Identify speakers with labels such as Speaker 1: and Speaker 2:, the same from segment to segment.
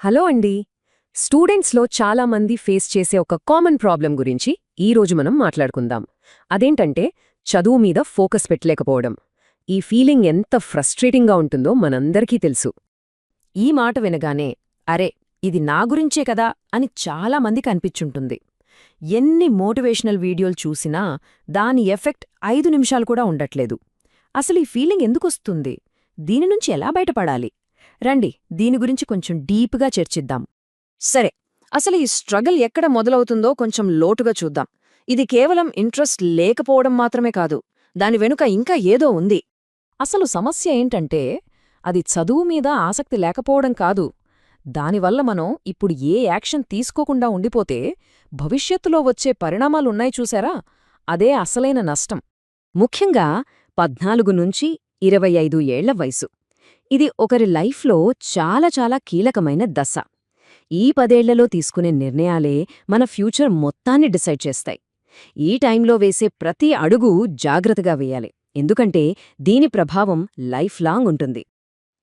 Speaker 1: Hello అండి. స్టూడెంట్స్లో చాలా మంది ఫేస్ చేసే ఒక కామన్ ప్రాబ్లం గురించి ఈరోజు మనం మాట్లాడుకుందాం. అదేంటంటే చదువు మీద ఫోకస్ పెట్టలేకపోవడం. ఈ ఫీలింగ్ ఎంత ఫ్రస్ట్రేటింగ్గా ఉంటుందో మనందరికీ తెలుసు.
Speaker 2: ఈ మాట వినగానే అరే ఇది నా గురించే కదా అని చాలా మందికి అనిపించుంటుంది. ఎన్ని మోటివేషనల్ వీడియోలు చూసినా దాని ఎఫెక్ట్ 5 నిమిషాలు కూడా ఉండట్లేదు. అసలు ఈ ఫీలింగ్ ఎందుకొస్తుంది? దీని నుంచి ఎలా బయటపడాలి? రండి దీని గురించి కొంచెం డీప్గా చర్చిద్దాం. సరే, అసలు ఈ స్ట్రగల్ ఎక్కడ మొదలవుతుందో కొంచెం లోటుగా చూద్దాం. ఇది కేవలం ఇంట్రెస్ట్ లేకపోవడం మాత్రమే కాదు, దాని వెనుక ఇంకా ఏదో ఉంది. అసలు సమస్య ఏంటంటే అది చదువు మీద ఆసక్తి లేకపోవడం కాదు. దానివల్ల మనం ఇప్పుడు ఏ యాక్షన్ తీసుకోకుండా ఉండిపోతే భవిష్యత్తులో వచ్చే పరిణామాలున్నాయి చూసారా, అదే అసలైన నష్టం.
Speaker 1: ముఖ్యంగా 14 నుంచి 25 ఏళ్ల వయసు. ఇది ఒకరి లైఫ్లో చాలా చాలా కీలకమైన దశ. ఈ 10 ఏళ్లలో తీసుకునే నిర్ణయాలే మన ఫ్యూచర్ మొత్తాన్ని డిసైడ్ చేస్తాయి. ఈ టైంలో వేసే ప్రతి అడుగు జాగ్రత్తగా వేయాలి, ఎందుకంటే దీని ప్రభావం లైఫ్ లాంగ్ ఉంటుంది.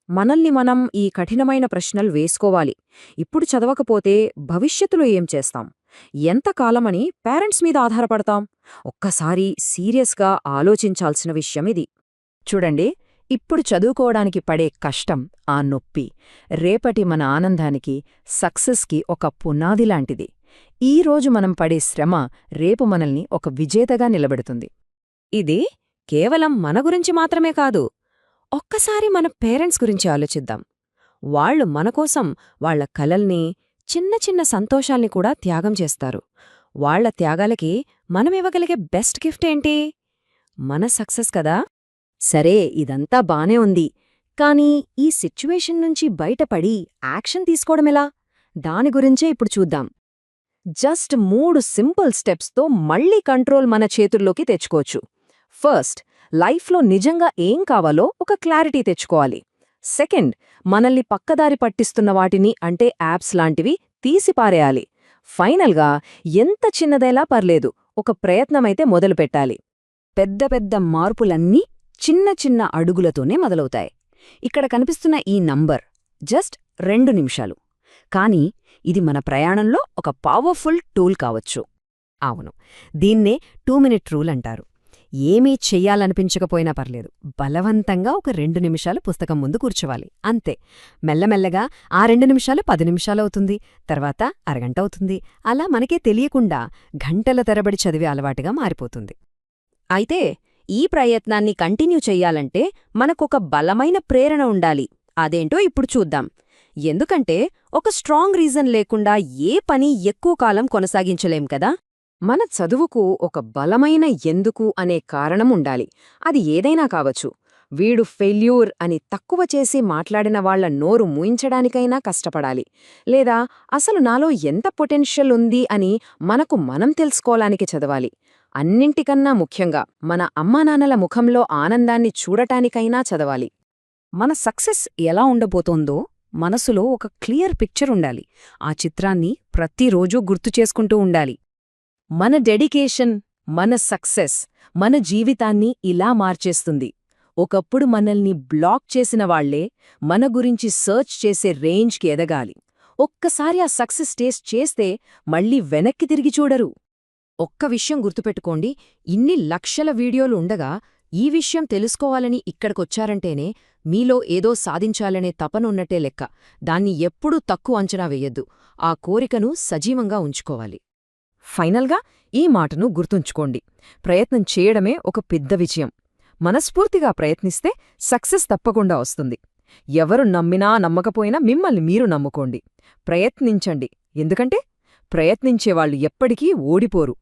Speaker 1: మనల్ని మనం ఈ కఠినమైన ప్రశ్నలు వేసుకోవాలి. ఇప్పుడు చదవకపోతే భవిష్యత్తులో ఏం చేస్తాం? ఎంతకాలమని పేరెంట్స్ మీద ఆధారపడతాం? ఒక్కసారి సీరియస్గా ఆలోచించాల్సిన విషయమిది.
Speaker 2: చూడండి, ఇప్పుడు చదువుకోవడానికి పడే కష్టం, ఆ నొప్పి రేపటి మన ఆనందానికి, సక్సెస్కి ఒక పునాదిలాంటిది. ఈరోజు మనం పడే శ్రమ రేపు మనల్ని ఒక విజేతగా నిలబెడుతుంది.
Speaker 1: ఇది కేవలం మన గురించి మాత్రమే కాదు. ఒక్కసారి మన పేరెంట్స్ గురించి ఆలోచిద్దాం. వాళ్లు మనకోసం వాళ్ల కలల్ని, చిన్న చిన్న సంతోషాల్ని కూడా త్యాగం చేస్తారు. వాళ్ల త్యాగాలకి మనమివ్వగలిగే బెస్ట్ గిఫ్ట్ ఏంటి? మన సక్సెస్ కదా. సరే, ఇదంతా బానే ఉంది, కానీ ఈ సిచ్యువేషన్ నుంచి బయటపడి యాక్షన్ తీసుకోవడమెలా? దాని గురించే ఇప్పుడు చూద్దాం. జస్ట్ 3 సింపుల్ స్టెప్స్తో మళ్లీ కంట్రోల్ మన చేతుల్లోకి తెచ్చుకోవచ్చు. ఫస్ట్, లైఫ్లో నిజంగా ఏం కావాలో ఒక క్లారిటీ తెచ్చుకోవాలి. సెకండ్, మనల్ని పక్కదారి పట్టిస్తున్న వాటిని, అంటే యాప్స్ లాంటివి తీసిపారేయాలి. ఫైనల్గా, ఎంత చిన్నదైనా పర్లేదు, ఒక ప్రయత్నమైతే మొదలుపెట్టాలి. పెద్ద పెద్ద మార్పులన్నీ చిన్న చిన్న అడుగులతోనే మొదలవుతాయి. ఇక్కడ కనిపిస్తున్న ఈ నంబర్ జస్ట్ 2 నిమిషాలు, కానీ ఇది మన ప్రయాణంలో ఒక పవర్ఫుల్ టూల్ కావచ్చు. అవును, దీన్నే 2 మినిట్ రూల్ అంటారు. ఏమీ చెయ్యాలనిపించకపోయినా పర్లేదు, బలవంతంగా ఒక 2 నిమిషాలు పుస్తకం ముందు కూర్చోవాలి, అంతే. మెల్లమెల్లగా ఆ 2 నిమిషాలు 10 నిమిషాలవుతుంది, తర్వాత అరగంట అవుతుంది. అలా మనకే తెలియకుండా గంటల తరబడి చదివే అలవాటుగా మారిపోతుంది. అయితే ఈ ప్రయత్నాన్ని కంటిన్యూ చెయ్యాలంటే మనకొక బలమైన ప్రేరణ ఉండాలి. అదేంటో ఇప్పుడు చూద్దాం. ఎందుకంటే ఒక స్ట్రాంగ్ రీజన్ లేకుండా ఏ పని ఎక్కువ కాలం కొనసాగించలేం కదా. మన చదువుకు ఒక బలమైన ఎందుకు అనే కారణం ఉండాలి. అది ఏదైనా కావచ్చు. వీడు ఫెయిల్యూర్ అని తక్కువ చేసి మాట్లాడిన వాళ్ల నోరు మూయించడానికైనా కష్టపడాలి, లేదా అసలు నాలో ఎంత పొటెన్షియల్ ఉంది అని మనకు మనం తెలుసుకోవడానికి చదవాలి. అన్నింటికన్నా ముఖ్యంగా మన అమ్మానాన్నల ముఖంలో ఆనందాన్ని చూడటానికైనా చదవాలి. మన సక్సెస్ ఎలా ఉండబోతోందో మనసులో ఒక క్లియర్ పిక్చర్ ఉండాలి. ఆ చిత్రాన్ని ప్రతిరోజూ గుర్తు చేసుకుంటూ ఉండాలి. మన డెడికేషన్, మన సక్సెస్ మన జీవితాన్ని ఇలా మార్చేస్తుంది. ఒకప్పుడు మనల్ని బ్లాక్ చేసిన వాళ్లే మన గురించి సర్చ్ చేసే రేంజ్కి ఎదగాలి. ఒక్కసారి ఆ సక్సెస్ టేస్ట్ చేస్తే మళ్ళీ వెనక్కి తిరిగి చూడరు. ఒక్క విషయం గుర్తుపెట్టుకోండి, ఇన్ని లక్షల వీడియోలు ఉండగా ఈ విషయం తెలుసుకోవాలని ఇక్కడికొచ్చారంటేనే మీలో ఏదో సాధించాలనే తపనున్నట్టే లెక్క. దాన్ని ఎప్పుడూ తక్కువ అంచనా వెయ్యొద్దు. ఆ కోరికను సజీవంగా ఉంచుకోవాలి. ఫైనల్గా ఈ మాటను గుర్తుంచుకోండి, ప్రయత్నం చేయడమే ఒక పెద్ద విజయం. మనస్ఫూర్తిగా ప్రయత్నిస్తే సక్సెస్ తప్పకుండా వస్తుంది. ఎవరు నమ్మినా నమ్మకపోయినా మిమ్మల్ని మీరు నమ్ముకోండి. ప్రయత్నించండి, ఎందుకంటే ప్రయత్నించేవాళ్లు ఎప్పటికీ ఓడిపోరు.